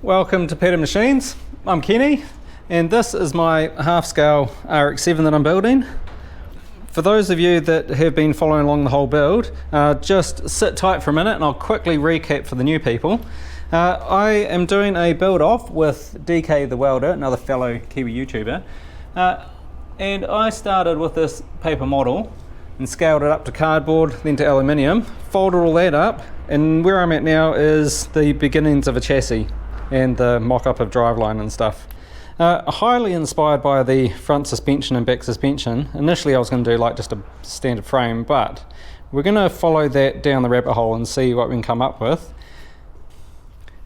Welcome to Peter Machines. I'm Kenny, and this is my half-scale RX7 that I'm building. For those of you that have been following along the whole build, just sit tight for a minute and I'll quickly recap for the new people. I am doing a build off with DK the Welder, another fellow Kiwi YouTuber, and I started with this paper model and scaled it up to cardboard, then to aluminium, folded all that up, and where I'm at now is the beginnings of a chassis and the mock-up of driveline and stuff. Highly inspired by the front suspension and back suspension. Initially I was going to do like just a standard frame, but we're going to follow that down the rabbit hole and see what we can come up with.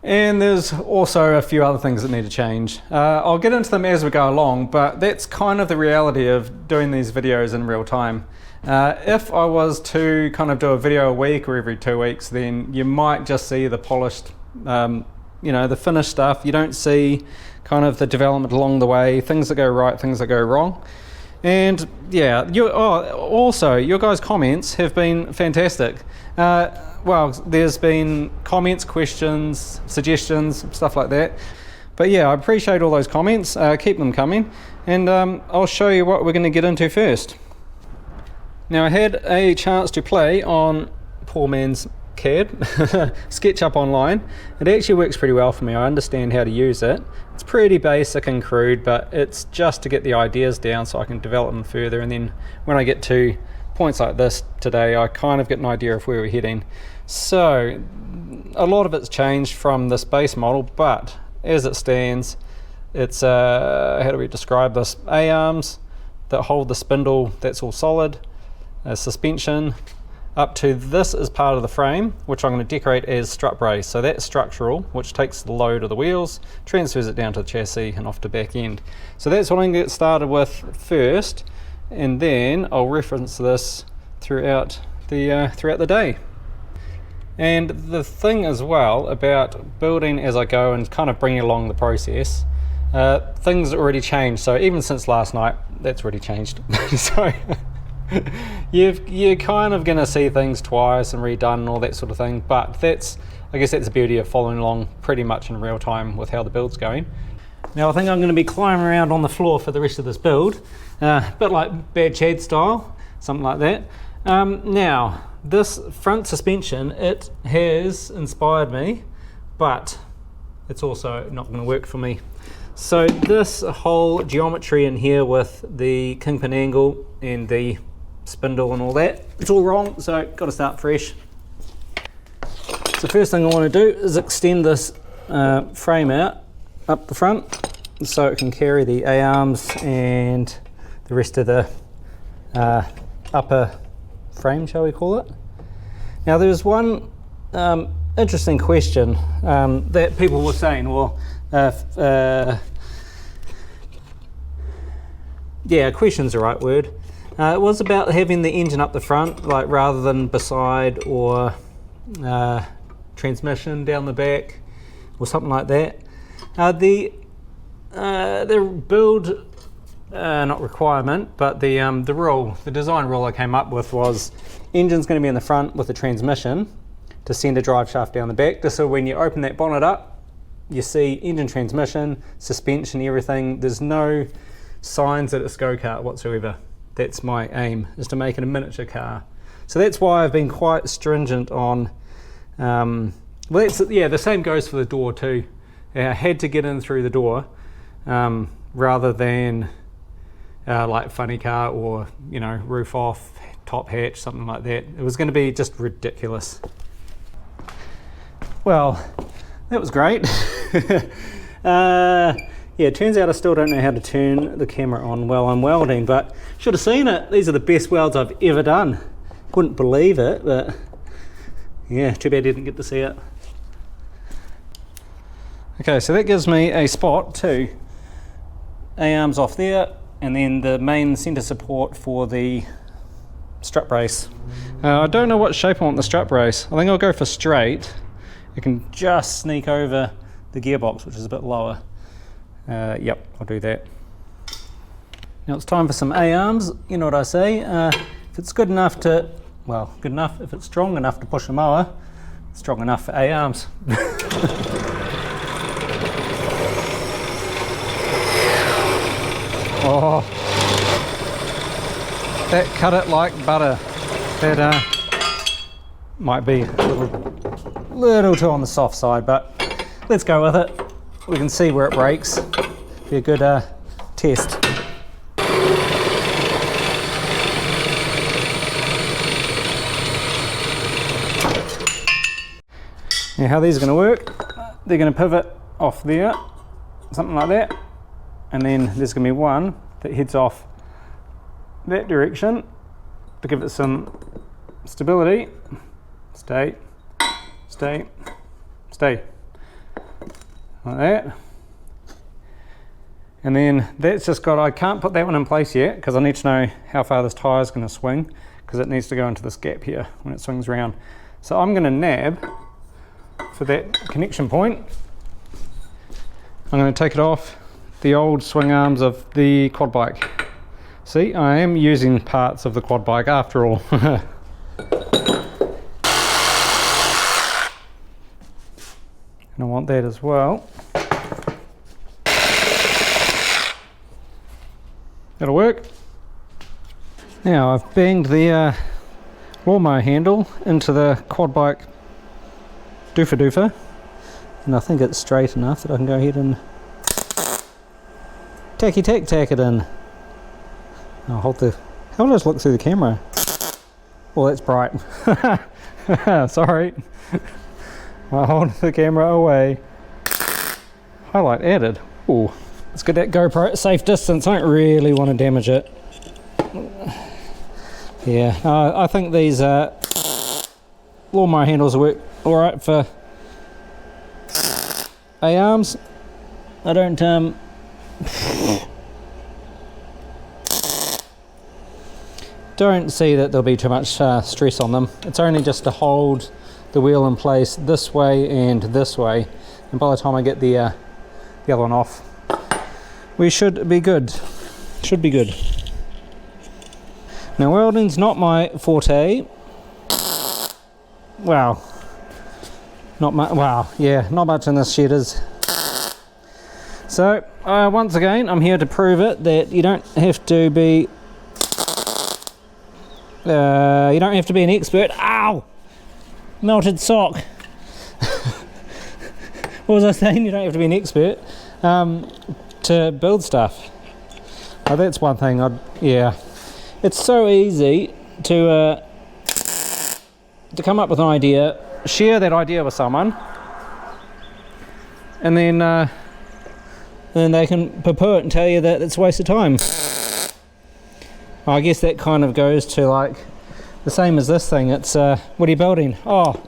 And there's also a few other things that need to change. I'll get into them as we go along, but that's kind of the reality of doing these videos in real time. If I was to kind of do a video a week or every 2 weeks, then you might just see the polished, the finished stuff. You don't see kind of the development along the way, things that go right, things that go wrong. And yeah, also your guys' comments have been fantastic. Well, there's been comments, questions, suggestions, stuff like that. But yeah, I appreciate all those comments. Keep them coming, and I'll show you what we're going to get into first. Now, I had a chance to play on poor man's CAD, SketchUp online. It actually works pretty well for me. I understand how to use it. It's pretty basic and crude, but it's just to get the ideas down so I can develop them further, and then when I get to points like this today, I kind of get an idea of where we're heading. So a lot of it's changed from this base model, but as it stands, it's how do we describe this? A-arms that hold the spindle, that's all solid. Suspension up to this is part of the frame, which I'm going to decorate as strut brace. So that's structural, which takes the load of the wheels, transfers it down to the chassis and off to back end. So that's what I'm going to get started with first, and then I'll reference this throughout the day. And the thing as well about building as I go and kind of bringing along the process, things already changed. So even since last night, that's already changed. So you're kind of going to see things twice and redone and all that sort of thing, but I guess that's the beauty of following along pretty much in real time with how the build's going. Now I think I'm going to be climbing around on the floor for the rest of this build, a bit like Bad Chad style, something like that. Now this front suspension, it has inspired me, but it's also not going to work for me. So this whole geometry in here with the kingpin angle and the spindle and all that, it's all wrong, so got to start fresh. So first thing I want to do is extend this frame out up the front so it can carry the A-arms and the rest of the upper frame, shall we call it. Now there's one interesting question that people were saying, well, yeah, question's the right word. It was about having the engine up the front, like rather than beside, or transmission down the back, or something like that. The build, not requirement, but the design rule I came up with was engine's going to be in the front with the transmission to send a drive shaft down the back. Just so when you open that bonnet up, you see engine, transmission, suspension, everything. There's no signs that it's go-kart whatsoever. That's my aim, is to make it a miniature car. So that's why I've been quite stringent on, the same goes for the door too. I had to get in through the door rather than like funny car or, roof off, top hatch, something like that. It was going to be just ridiculous. Well, that was great. Yeah, it turns out I still don't know how to turn the camera on while I'm welding, but should have seen it. These are the best welds I've ever done. Wouldn't believe it, but yeah, too bad you didn't get to see it. Okay, so that gives me a spot too. A-arms off there, and then the main centre support for the strut brace. I don't know what shape I want the strut brace. I think I'll go for straight. It can just sneak over the gearbox, which is a bit lower. Yep, I'll do that. Now it's time for some A-arms. You know what I say, if it's good enough to, well, good enough, if it's strong enough to push a mower, it's strong enough for A-arms. Oh, that cut it like butter. That might be a little too on the soft side, but let's go with it. We can see where it breaks. Be a good test. Now how these are going to work, they're going to pivot off there, something like that, and then there's going to be one that heads off that direction to give it some stability. Stay, stay, stay, like that. And then that's just got, I can't put that one in place yet because I need to know how far this tyre is going to swing, because it needs to go into this gap here when it swings around. So I'm going to nab for that connection point. I'm going to take it off the old swing arms of the quad bike. See, I am using parts of the quad bike after all. And I want that as well. That'll work. Now I've banged the lawnmower handle into the quad bike doofer, and I think it's straight enough that I can go ahead and tack it in. I'll hold the, how will I just look through the camera? Well, that's bright. Sorry. I'll hold the camera away. Highlight added. Ooh, let's get that GoPro at safe distance. I don't really want to damage it. Yeah, I think these lawnmower handles work alright for A-arms. I don't see that there'll be too much stress on them. It's only just to hold the wheel in place this way and this way, and by the time I get the other one off, we should be good. Should be good. Now welding's not my forte. Wow. Not much. Wow. Yeah, not much in this shed is. So once again, I'm here to prove it that you don't have to be. You don't have to be an expert. Ow! Melted sock. What was I saying? You don't have to be an expert to build stuff. Oh, that's one thing. Yeah, it's so easy to come up with an idea, share that idea with someone, and then they can poo-poo it and tell you that it's a waste of time. I guess that kind of goes to like the same as this thing. It's what are you building? Oh,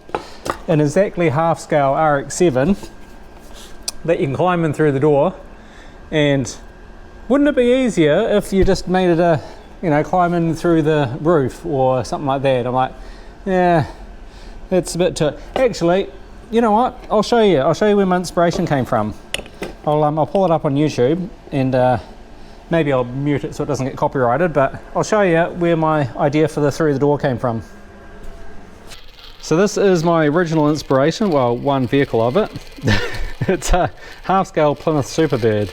an exactly half scale RX7 that you can climb in through the door. And wouldn't it be easier if you just made it a, you know, climb in through the roof or something like that? I'm like, yeah, it's a bit too. Actually, you know what? I'll show you where my inspiration came from. I'll pull it up on YouTube, and maybe I'll mute it so it doesn't get copyrighted, but I'll show you where my idea for the through the door came from. So this is my original inspiration, well, one vehicle of it. It's a half-scale Plymouth Superbird,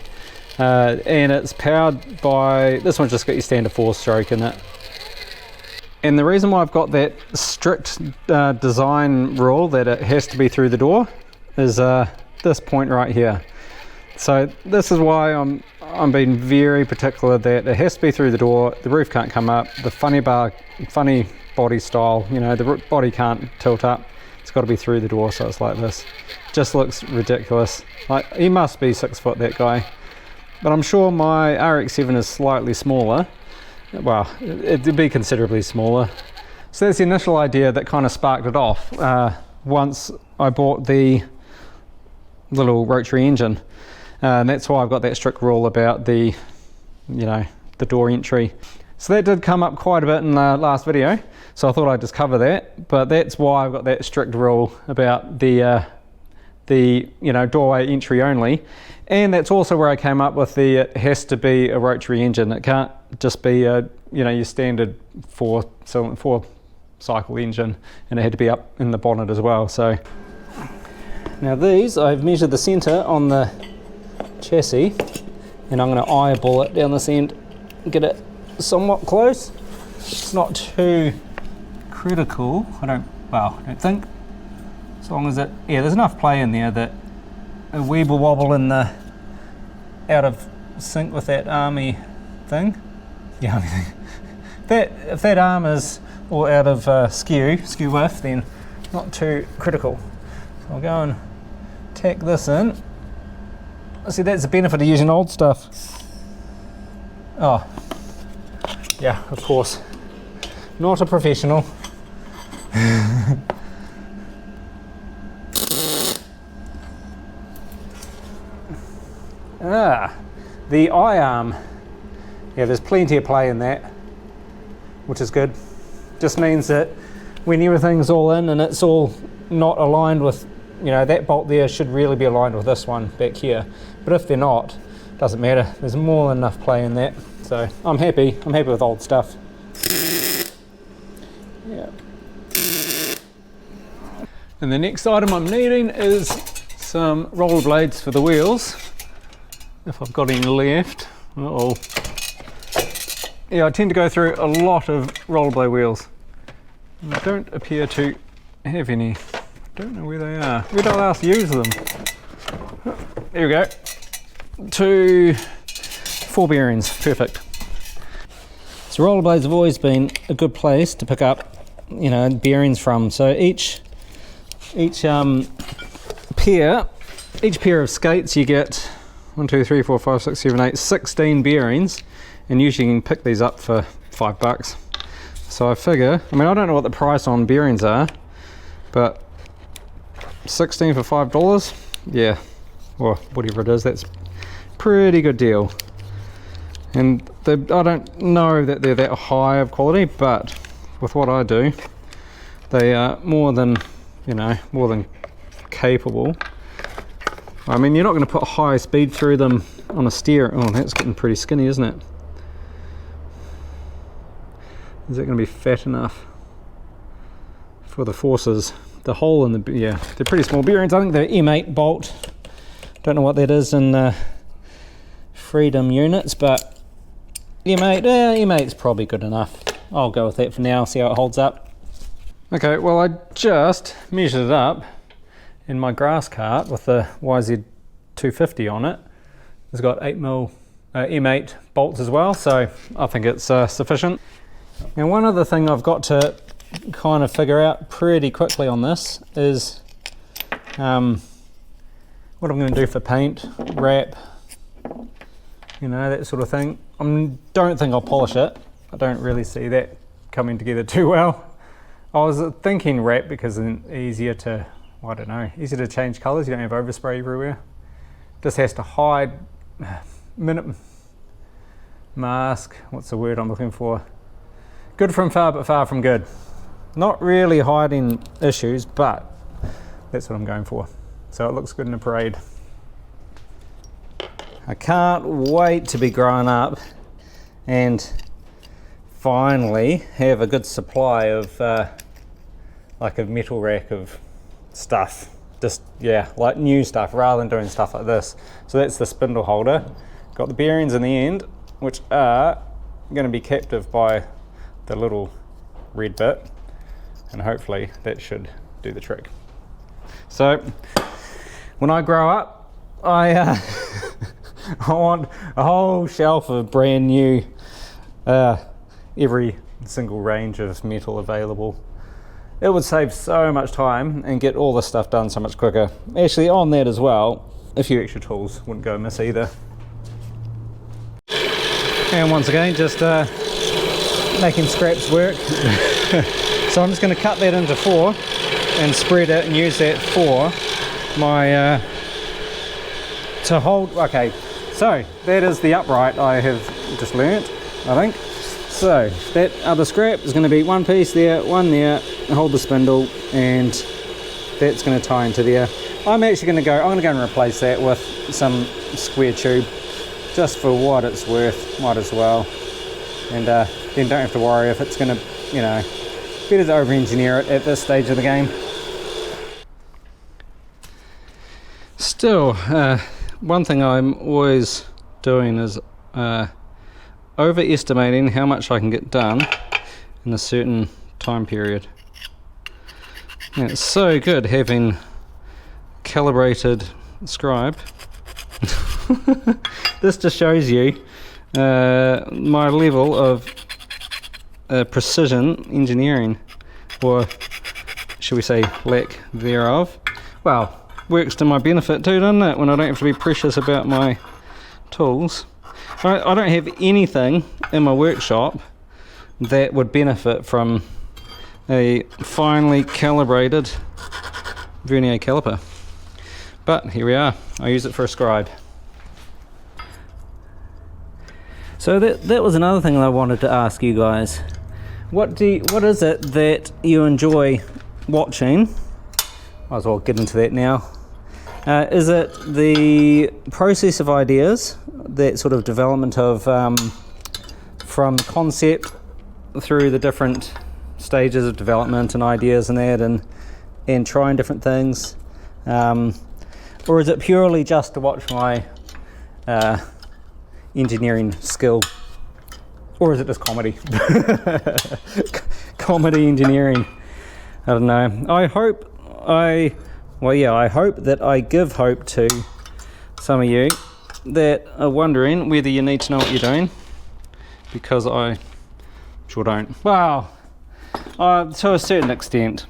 and it's powered by, this one's just got your standard 4-stroke in it. And the reason why I've got that strict design rule that it has to be through the door is this point right here. So this is why I'm being very particular that it has to be through the door, the roof can't come up, the funny body style, you know, the body can't tilt up, it's got to be through the door, so it's like this. Just looks ridiculous. Like, he must be 6 foot, that guy. But I'm sure my RX7 is slightly smaller. Well, it'd be considerably smaller. So that's the initial idea that kind of sparked it off once I bought the little rotary engine. And that's why I've got that strict rule about the, you know, the door entry. So that did come up quite a bit in the last video, so I thought I'd just cover that. But that's why I've got that strict rule about the you know, doorway entry only. And that's also where I came up with the, it has to be a rotary engine. It can't just be a, you know, your standard 4-cycle engine, and it had to be up in the bonnet as well. So now these, I've measured the center on the chassis, and I'm going to eyeball it down this end get it somewhat close. It's not too critical, I don't think. As long as there's enough play in there that a weeble wobble in the out of sync with that army thing. The army thing. If that arm is all out of skew with, then not too critical. So I'll go and tack this in. See, that's the benefit of using old stuff. Oh, yeah, of course. Not a professional. The eye arm. Yeah, there's plenty of play in that, which is good. Just means that when everything's all in and it's all not aligned with, that bolt there should really be aligned with this one back here. But if they're not, doesn't matter. There's more than enough play in that. So I'm happy. I'm happy with old stuff. Yeah. And the next item I'm needing is some rollerblades for the wheels. If I've got any left. Uh-oh. Yeah, I tend to go through a lot of rollerblade wheels. And I don't appear to have any. Don't know where they are. Where did I last use them? There we go. 4 bearings, perfect. So rollerblades have always been a good place to pick up, bearings from. So each pair of skates you get 1, 2, 3, 4, 5, 6, 7, 8, 16 bearings, and usually you can pick these up for $5. So I figure, I don't know what the price on bearings are, but 16 for $5, yeah, or whatever it is, that's pretty good deal. And I don't know that they're that high of quality, but with what I do, they are more than capable. You're not going to put high speed through them on a steer. Oh, that's getting pretty skinny, isn't it? Is it going to be fat enough for the forces? The hole in they're pretty small bearings. I think they're M8 bolt. Don't know what that is in Freedom units, but M8's probably good enough. I'll go with that for now, see how it holds up. Okay, well I just measured it up in my grass cart with the YZ250 on it. It's got 8mm M8 bolts as well, so I think it's sufficient. Now one other thing I've got to kind of figure out pretty quickly on this is what I'm going to do for paint, wrap, that sort of thing. I don't think I'll polish it. I don't really see that coming together too well. I was thinking wrap because it's easier to, easier to change colours. You don't have overspray everywhere. Just has to hide, mask, what's the word I'm looking for? Good from far, but far from good. Not really hiding issues, but that's what I'm going for. So it looks good in a parade. I can't wait to be grown up and finally have a good supply of like a metal rack of stuff. Just, like new stuff rather than doing stuff like this. So that's the spindle holder. Got the bearings in the end, which are going to be captive by the little red bit, and hopefully that should do the trick. So when I grow up, I want a whole shelf of brand new every single range of metal available. It would save so much time and get all this stuff done so much quicker. Actually, on that as well, a few extra tools wouldn't go amiss either. And once again, just making scraps work. So I'm just going to cut that into 4 and spread it and use that for my to hold. Okay, so that is the upright I have just learnt, I think. So that other scrap is going to be one piece there, one there, hold the spindle, and that's going to tie into there. I'm going to go and replace that with some square tube, just for what it's worth, might as well. And then don't have to worry if it's going to, better to over-engineer it at this stage of the game. Still, one thing I'm always doing is overestimating how much I can get done in a certain time period. And it's so good having calibrated scribe. This just shows you my level of precision engineering, or should we say lack thereof. Well, works to my benefit too, doesn't it, when I don't have to be precious about my tools. I don't have anything in my workshop that would benefit from a finely calibrated vernier caliper. But here we are, I use it for a scribe. So that was another thing that I wanted to ask you guys. What is it that you enjoy watching? Might as well get into that now. Is it the process of ideas, that sort of development of from concept through the different stages of development and ideas and that, and trying different things, or is it purely just to watch my engineering skill, or is it just comedy? Comedy engineering. I don't know. I hope that I give hope to some of you that are wondering whether you need to know what you're doing, because I sure don't. Well, to a certain extent.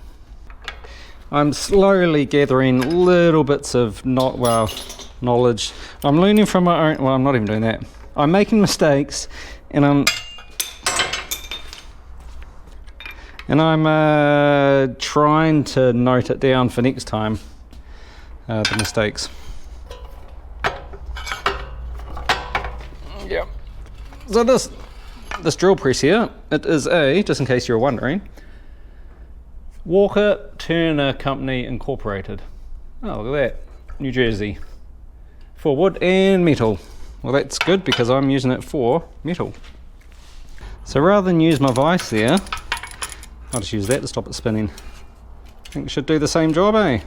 I'm slowly gathering little bits of knowledge. I'm learning from my own. Well, I'm not even doing that. I'm making mistakes, and I'm trying to note it down for next time, the mistakes. Yeah. So this drill press here, it is just in case you're wondering, Walker Turner Company Incorporated. Oh, look at that, New Jersey, for wood and metal. Well, that's good because I'm using it for metal. So rather than use my vise there, I'll just use that to stop it spinning. I think it should do the same job, eh?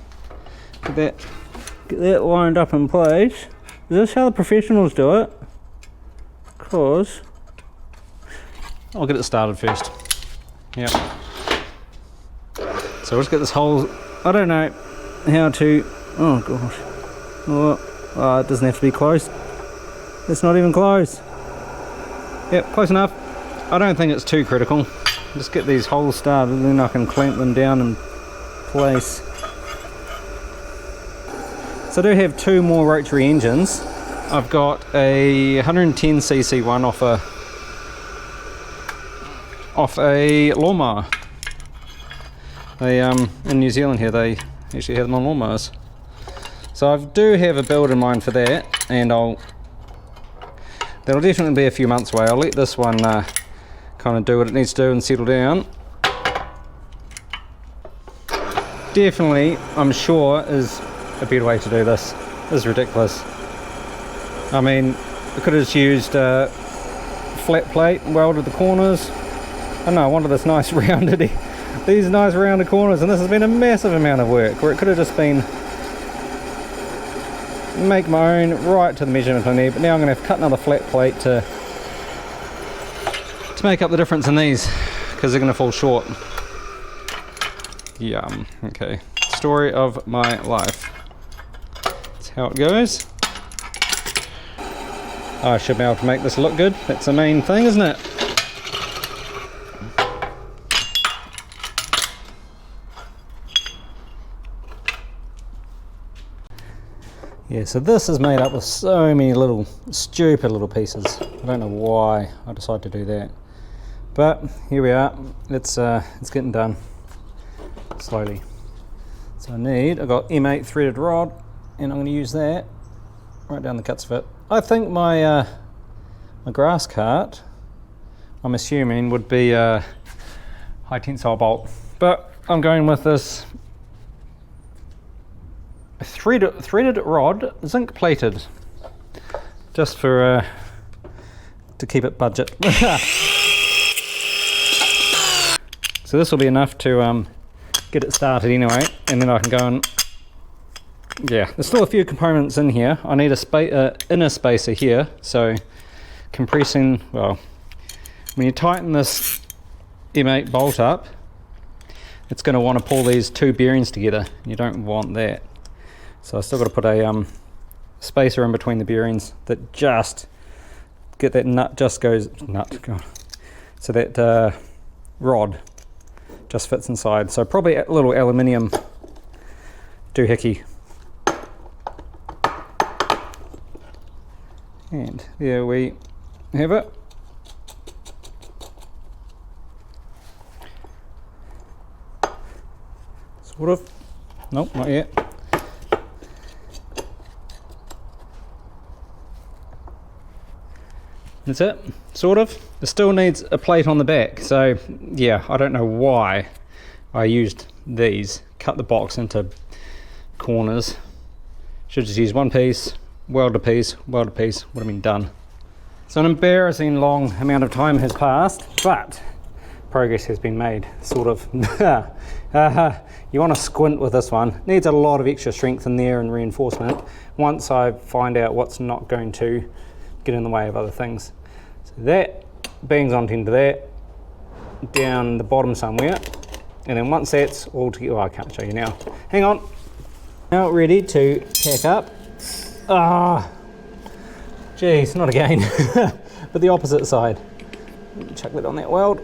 Get that lined up in place. Is this how the professionals do it? Because I'll get it started first. Yep. So let's get this whole, I don't know how to, oh gosh. Oh, it doesn't have to be close. It's not even close. Yep, close enough. I don't think it's too critical. Just get these holes started and then I can clamp them down in place. So I do have two more rotary engines. I've got a 110cc one off a lawnmower. They in New Zealand here they actually have them on lawnmowers. So I do have a build in mind for that, and that'll definitely be a few months away. I'll let this one kind of do what it needs to do and settle down. Definitely, I'm sure, is a better way to do this. This is ridiculous. I mean, I could have just used flat plate and welded the corners. I don't know, I wanted this nice rounded, these nice rounded corners, and this has been a massive amount of work, where it could have just been make my own right to the measurement I need, but now I'm going to have to cut another flat plate to make up the difference in these, because they're going to fall short. Yum. Okay, story of my life. That's how it goes. I should be able to make this look good. That's the main thing, isn't it? Yeah, so this is made up of so many little stupid little pieces. I don't know why I decided to do that, but here we are. It's getting done slowly. So I've got M8 threaded rod, and I'm going to use that right down the cuts of it. I think my my grass cart, I'm assuming, would be a high tensile bolt, but I'm going with this threaded rod, zinc plated, just for to keep it budget. So this will be enough to get it started anyway, and then I can go and, yeah, there's still a few components in here. I need a inner spacer here, so compressing, well, when you tighten this M8 bolt up, it's going to want to pull these two bearings together. You don't want that. So I still got to put a spacer in between the bearings that just get that nut just goes, God. So that rod just fits inside. So probably a little aluminium doohickey. And there we have it. Sort of. Nope, not yet. That's it, sort of. It still needs a plate on the back, so yeah, I don't know why I used these. Cut the box into corners. Should just use one piece, weld a piece, would have been done. So an embarrassing long amount of time has passed, but progress has been made, sort of. You want to squint with this one. Needs a lot of extra strength in there and reinforcement once I find out what's not going to get in the way of other things. So that bangs onto into that, down the bottom somewhere, and then once that's all together, oh, I can't show you now. Hang on. Now ready to pack up. Geez, not again. But the opposite side. Chuck that on that weld.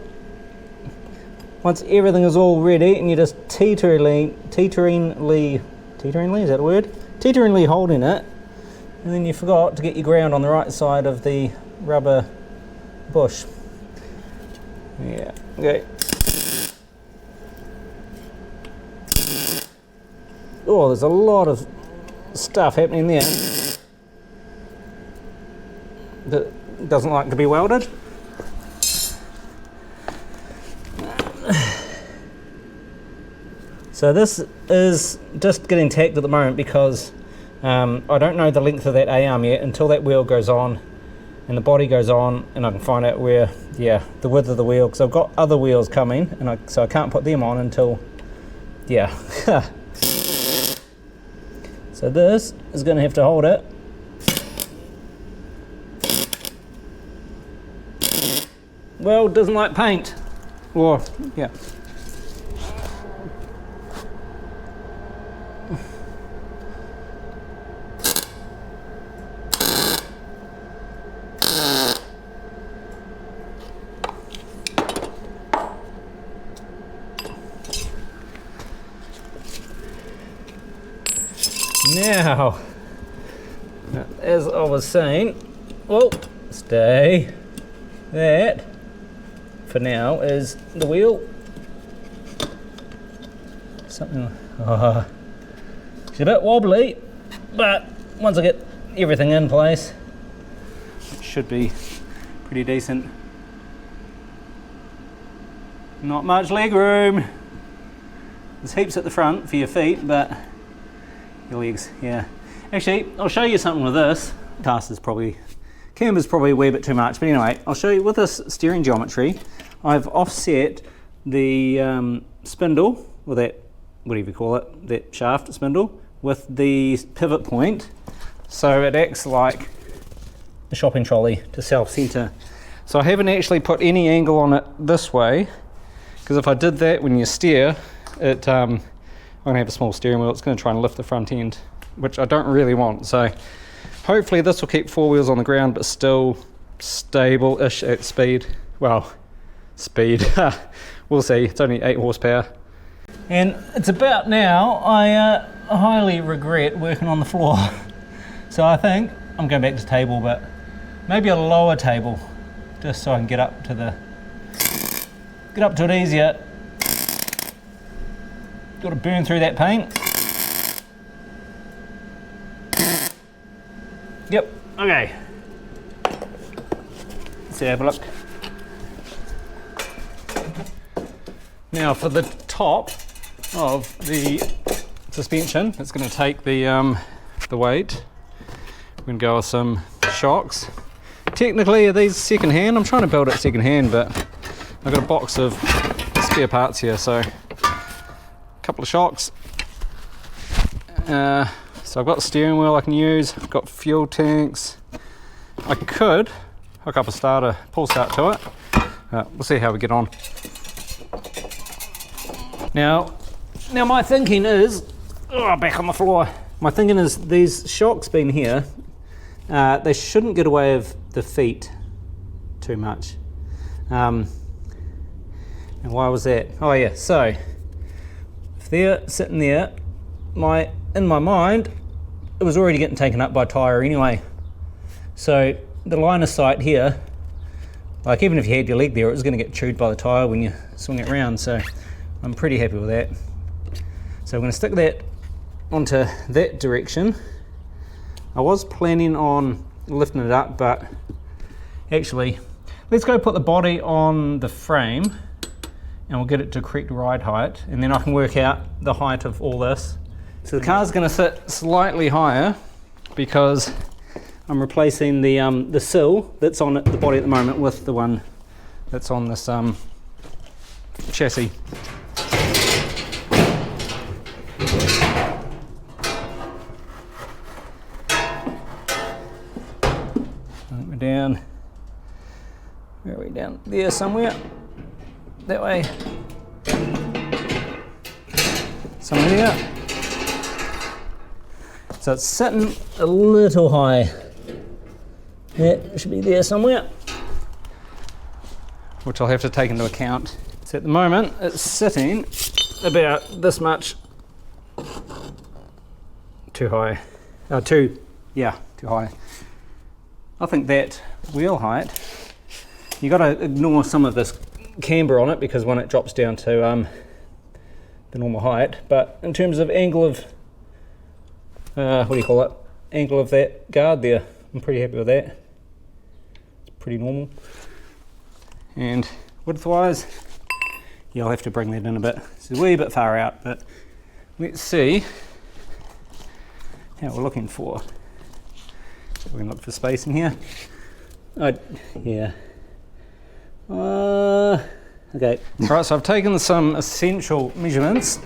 Once everything is all ready and you're just teeteringly, is that a word? Teeteringly holding it, and then you forgot to get your ground on the right side of the rubber bush. Yeah, okay. Oh, there's a lot of stuff happening there that doesn't like to be welded. So this is just getting tacked at the moment because I don't know the length of that A-arm yet until that wheel goes on and the body goes on, and I can find out where, yeah, the width of the wheel, because I've got other wheels coming, and so I can't put them on until, yeah. So this is going to have to hold it. Well, doesn't like paint. Or, yeah. Now, as I was saying, well, stay. That, for now, is the wheel. Something, it's a bit wobbly, but once I get everything in place, it should be pretty decent. Not much leg room. There's heaps at the front for your feet, but your legs, yeah. Actually, I'll show you something with this. Camber's probably a wee bit too much, but anyway, I'll show you with this steering geometry. I've offset the spindle, or that, whatever you call it, that shaft spindle, with the pivot point, so it acts like a shopping trolley to self-center. So I haven't actually put any angle on it this way, because if I did that when you steer, I'm going to have a small steering wheel. It's going to try and lift the front end, which I don't really want. So hopefully this will keep four wheels on the ground, but still stable-ish at speed. Well, speed. We'll see. It's only 8 horsepower. And it's about now. I highly regret working on the floor. So I think I'm going back to table, but maybe a lower table, just so I can get up to it easier. Got to burn through that paint. Yep, okay. Let's have a look. Now for the top of the suspension, it's going to take the weight. We're going to go with some shocks. Technically, are these second hand? I'm trying to build it second hand, but I've got a box of spare parts here, so couple of shocks. So I've got the steering wheel I can use, I've got fuel tanks. I could hook up a starter, pull start to it. We'll see how we get on. Now my thinking is, back on the floor. My thinking is these shocks being here, they shouldn't get away with the feet too much. And why was that? Oh yeah, so if they're sitting there, in my mind, it was already getting taken up by tyre anyway. So the line of sight here, like even if you had your leg there, it was going to get chewed by the tyre when you swing it round. So I'm pretty happy with that. So I'm going to stick that onto that direction. I was planning on lifting it up, but actually, let's go put the body on the frame and we'll get it to correct ride height, and then I can work out the height of all this. So the car's going to sit slightly higher because I'm replacing the sill that's on the body at the moment with the one that's on this chassis. We're down. Where are we? Down there somewhere. That way. Somewhere there. So it's sitting a little high. That should be there somewhere, which I'll have to take into account. So at the moment it's sitting about this much too high. Too high. I think that wheel height, you got to ignore some of this camber on it because when it drops down to the normal height, but in terms of angle of angle of that guard there, I'm pretty happy with that. It's pretty normal. And width wise, you'll have to bring that in a bit. It's a wee bit far out, but let's see how we're looking for. So we can look for space in here. Yeah. Okay. Alright, so I've taken some essential measurements.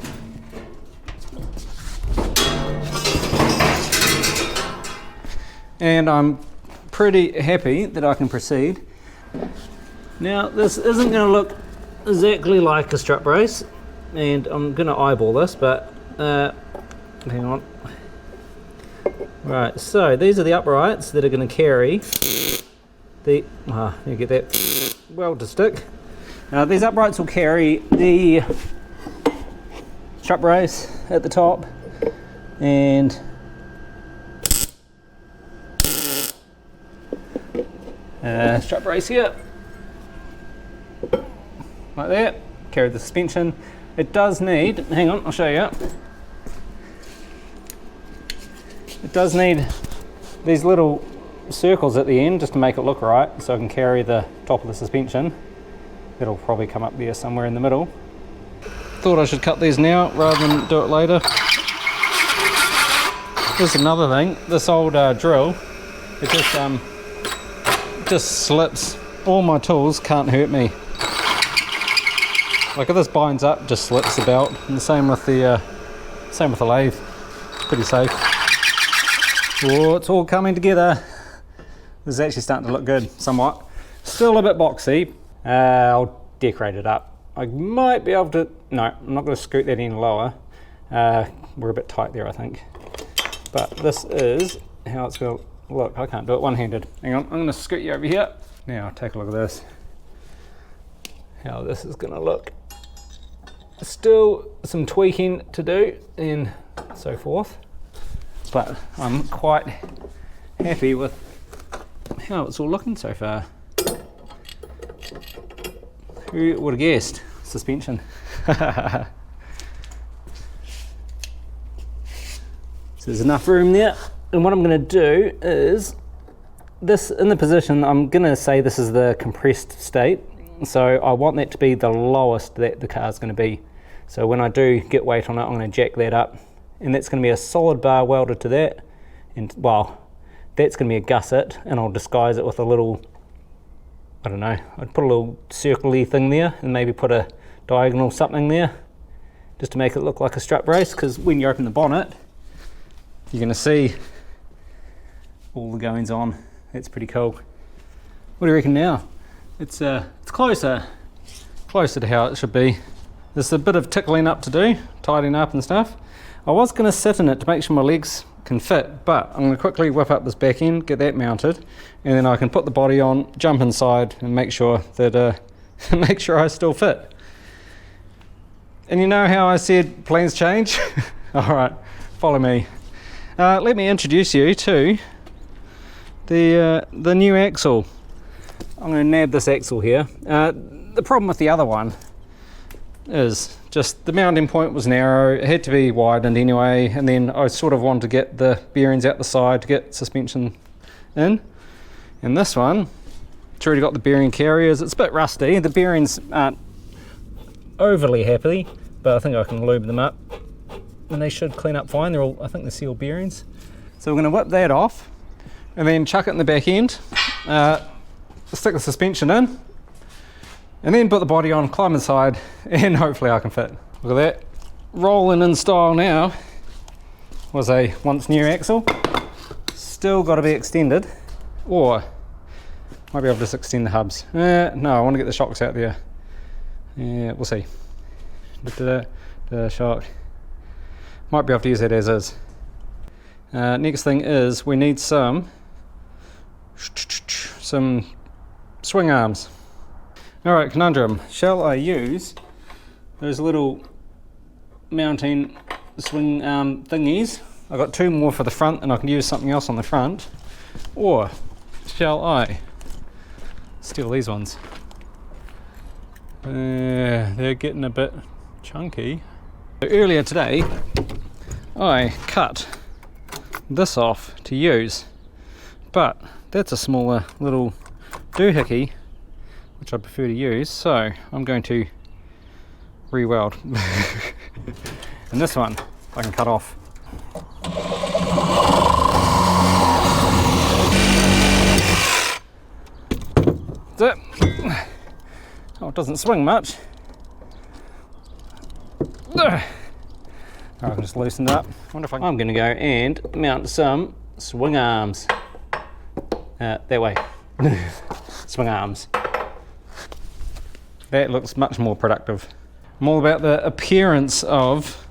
And I'm pretty happy that I can proceed. Now this isn't going to look exactly like a strut brace, and I'm going to eyeball this, but hang on. Right, so these are the uprights that are going to carry the, you get that weld to stick. Now these uprights will carry the strut brace at the top and strut brace here, like that, carry the suspension. It does need, hang on, I'll show you. It does need these little circles at the end just to make it look right, so I can carry the top of the suspension. It'll probably come up there somewhere in the middle. Thought I should cut these now rather than do it later. Here's another thing, this old drill, it just slips. All my tools can't hurt me. Like if this binds up, just slips the belt, and the same with the lathe. Pretty safe. Oh, it's all coming together. This is actually starting to look good, somewhat. Still a bit boxy. I'll decorate it up. I might be able to, no, I'm not going to scoot that any lower. We're a bit tight there, I think. But this is how it's going to look. I can't do it one-handed. Hang on, I'm going to scoot you over here. Now, take a look at this. How this is going to look. Still some tweaking to do and so forth. But I'm quite happy with how it's all looking so far. Who would have guessed? Suspension. So there's enough room there. And what I'm going to do is, this in the position, I'm going to say this is the compressed state. So I want that to be the lowest that the car's going to be. So when I do get weight on it, I'm going to jack that up. And that's going to be a solid bar welded to that. And well, that's going to be a gusset, and I'll disguise it with a little, I don't know, I'd put a little circle-y thing there and maybe put a diagonal something there just to make it look like a strut brace, because when you open the bonnet, you're going to see all the goings on. That's pretty cool. What do you reckon now? It's closer to how it should be. There's a bit of tickling up to do, tidying up and stuff. I was going to sit in it to make sure my legs can fit, but I'm going to quickly whip up this back end, get that mounted, and then I can put the body on, jump inside, and make sure that make sure I still fit. And you know how I said plans change? All right, follow me. Let me introduce you to the new axle. I'm going to nab this axle here. The problem with the other one is just the mounting point was narrow, it had to be widened anyway, and then I sort of wanted to get the bearings out the side to get suspension in. And this one, it's already got the bearing carriers. It's a bit rusty, the bearings aren't overly happy, but I think I can lube them up and they should clean up fine. They're all, I think they're sealed bearings. So we're going to whip that off and then chuck it in the back end, stick the suspension in, and then put the body on, climb inside, and hopefully I can fit. Look at that. Rolling in style now. Was a once new axle. Still got to be extended. Or, might be able to just extend the hubs. No, I want to get the shocks out there. Yeah, we'll see. The shock. Might be able to use that as is. Next thing is we need some swing arms. Alright, conundrum. Shall I use those little mounting swing arm thingies? I've got 2 more for the front and I can use something else on the front. Or shall I steal these ones? They're getting a bit chunky. Earlier today I cut this off to use, but that's a smaller little doohickey which I prefer to use, so I'm going to re-weld. And this one I can cut off. That's it. Oh, it doesn't swing much. I can just loosen it up. I'm going to go and mount some swing arms. That way. Swing arms. That looks much more productive. I'm all about the appearance of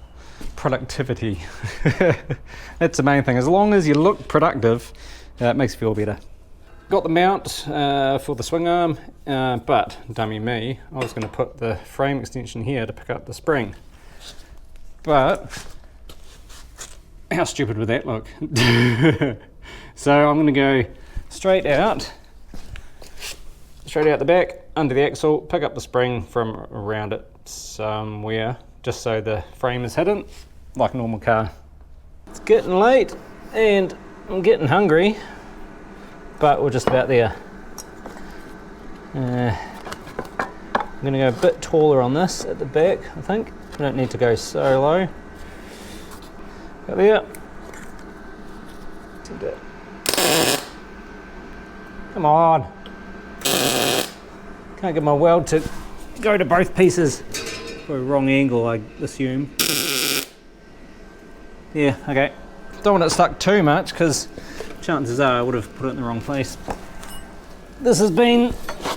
productivity. That's the main thing. As long as you look productive, it makes you feel better. Got the mount for the swing arm, but dummy me, I was going to put the frame extension here to pick up the spring. But how stupid would that look? So I'm going to go straight out the back, under the axle, pick up the spring from around it somewhere, just so the frame is hidden, like a normal car. It's getting late, and I'm getting hungry, but we're just about there. I'm going to go a bit taller on this at the back, I think. I don't need to go so low. About there. Come on. Can't get my weld to go to both pieces. For a wrong angle, I assume. Yeah, okay. Don't want it stuck too much because chances are I would have put it in the wrong place. This has been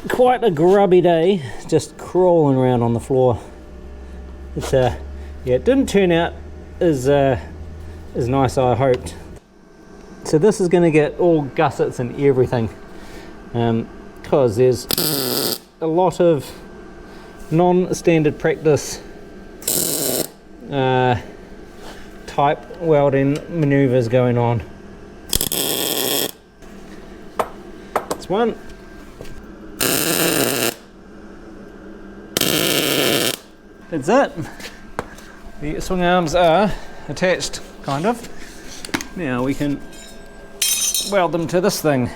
quite a grubby day, just crawling around on the floor. It's yeah, it didn't turn out as nice as I hoped. So this is going to get all gussets and everything, because there's a lot of non-standard practice type welding maneuvers going on. That's one. That's it. The swing arms are attached, kind of. Now we can weld them to this thing.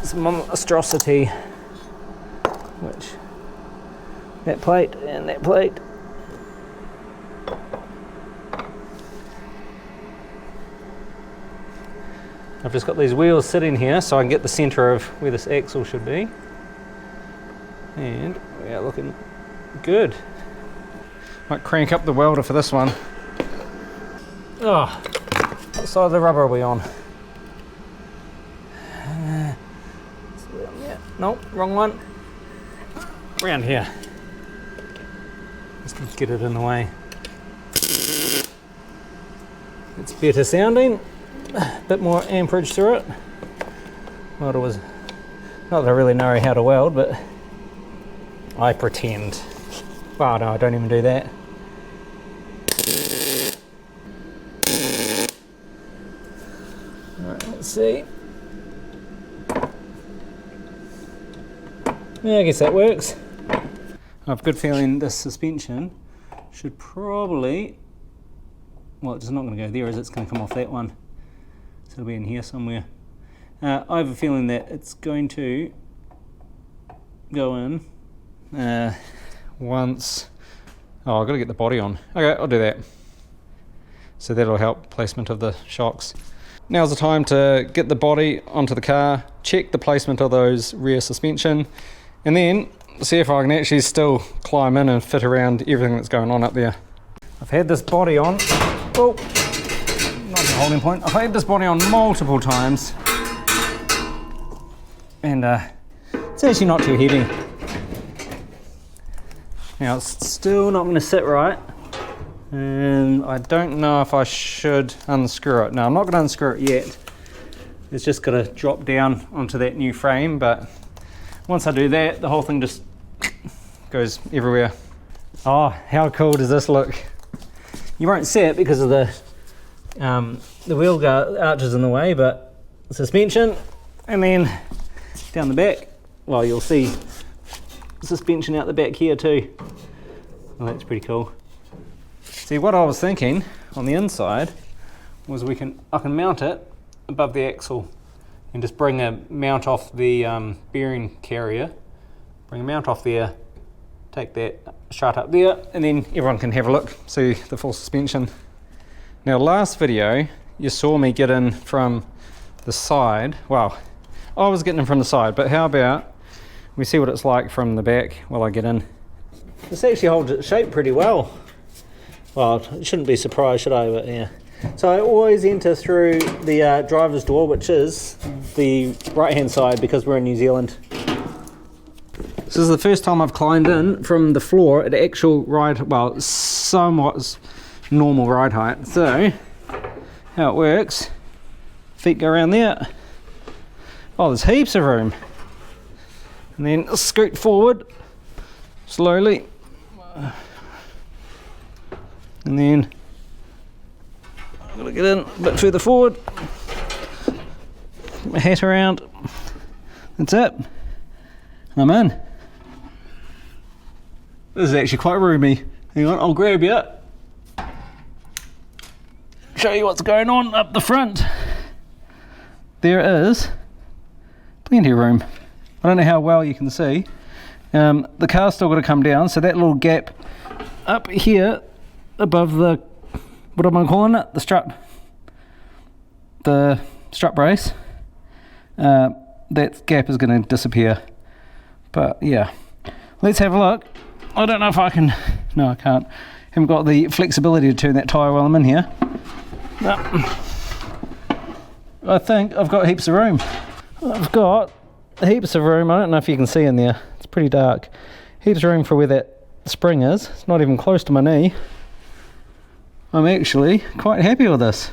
It's a monstrosity. Which, that plate and that plate. I've just got these wheels sitting here so I can get the center of where this axle should be. And we are looking good. Might crank up the welder for this one. Oh, what side of the rubber are we on? Nope, wrong one. Round here. Just get it in the way. It's better sounding, a bit more amperage through it. Well, it was not that I really know how to weld, but I pretend. Well, no, I don't even do that. Alright, let's see. Yeah, I guess that works. I have a good feeling this suspension should probably, well, it's not going to go there, is it? It's going to come off that one. So it'll be in here somewhere. I have a feeling that it's going to go in once. Oh, I've got to get the body on. Okay, I'll do that. So that'll help placement of the shocks. Now's the time to get the body onto the car, check the placement of those rear suspension, and then see if I can actually still climb in and fit around everything that's going on up there. I've had this body on, oh, not the holding point. I've had this body on multiple times, and it's actually not too heavy. Now it's still not going to sit right, and I don't know if I should unscrew it. Now I'm not going to unscrew it yet. It's just got to drop down onto that new frame, but once I do that, the whole thing just goes everywhere. Oh, how cool does this look? You won't see it because of the wheel arches in the way, but suspension, and then down the back, well, you'll see suspension out the back here too. Well, that's pretty cool. See, what I was thinking on the inside was I can mount it above the axle and just bring a mount off the bearing carrier, bring a mount off there, take that shut up there, and then everyone can have a look, see the full suspension. Now last video you saw me get in from the side. Well, I was getting in from the side, but how about we see what it's like from the back while I get in. This actually holds its shape pretty well. Well, I shouldn't be surprised, should I? But yeah. So I always enter through the driver's door, which is the right hand side because we're in New Zealand. This is the first time I've climbed in from the floor at actual ride, well, somewhat normal ride height. So how it works, feet go around there. Oh, there's heaps of room. And then scoot forward slowly. And then I'm going to get in a bit further forward. Put my hat around. That's it. I'm in. This is actually quite roomy. Hang on, I'll grab you. Show you what's going on up the front. There is plenty of room. I don't know how well you can see. The car's still got to come down, so that little gap up here above the, what am I calling it? The strut brace. That gap is going to disappear. But yeah, let's have a look. I don't know if I can, no I can't. Haven't got the flexibility to turn that tyre while I'm in here. No. I think I've got heaps of room. I've got heaps of room. I don't know if you can see in there. It's pretty dark. Heaps of room for where that spring is. It's not even close to my knee. I'm actually quite happy with this.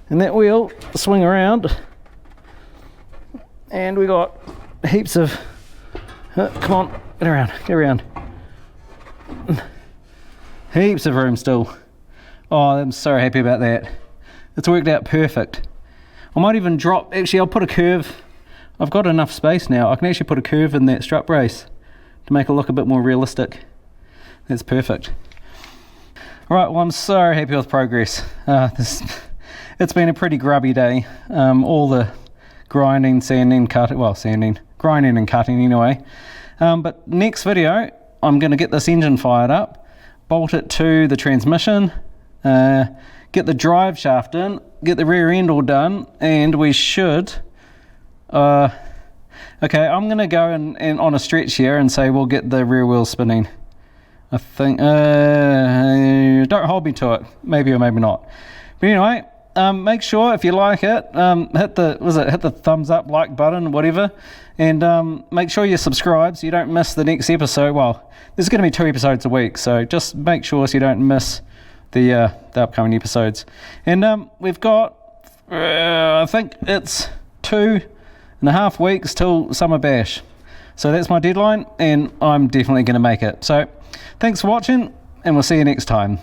And that wheel swing around. And we got heaps of, come on, get around, get around. Heaps of room still. Oh, I'm so happy about that. It's worked out perfect. I might even drop, actually I'll put a curve. I've got enough space now. I can actually put a curve in that strut brace to make it look a bit more realistic. That's perfect. Alright, well I'm so happy with progress. It's been a pretty grubby day. All the grinding, sanding, cutting, well sanding, grinding and cutting anyway. But next video, I'm going to get this engine fired up, bolt it to the transmission, get the drive shaft in, get the rear end all done, and we should, okay, I'm going to go and on a stretch here and say we'll get the rear wheel spinning. I think, don't hold me to it, maybe or maybe not. But anyway, make sure if you like it, hit the thumbs up, like button, whatever, and make sure you subscribe so you don't miss the next episode. Well, there's going to be 2 episodes a week, so just make sure so you don't miss the upcoming episodes. And we've got, I think it's 2.5 weeks till Summer Bash. So that's my deadline, and I'm definitely going to make it. So thanks for watching, and we'll see you next time.